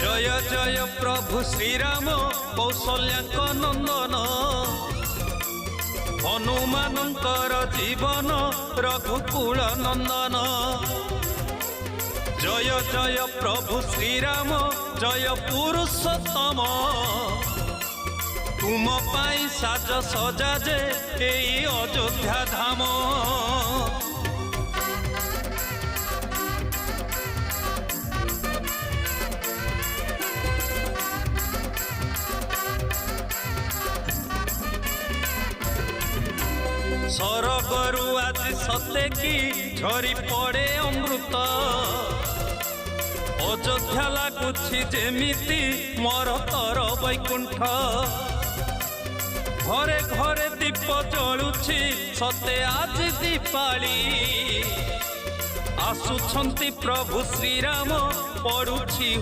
जय जय प्रभु श्रीराम कौशल्याक नंदन हनुमानंकर जीवन रघुकुल नंदन। जय जय प्रभु श्रीराम जय पुरुषोत्तम तुम पाई साज सजा जे एई अयोध्या धाम। सरगरु आज सते की झरी पड़े अमृत अयोध्या लगुछि जेमिति मोर तर वैकुंठ। घरे घरे दीप जलुछि सते आज दीपाली आसुछंती प्रभु श्रीराम पड़ुछि।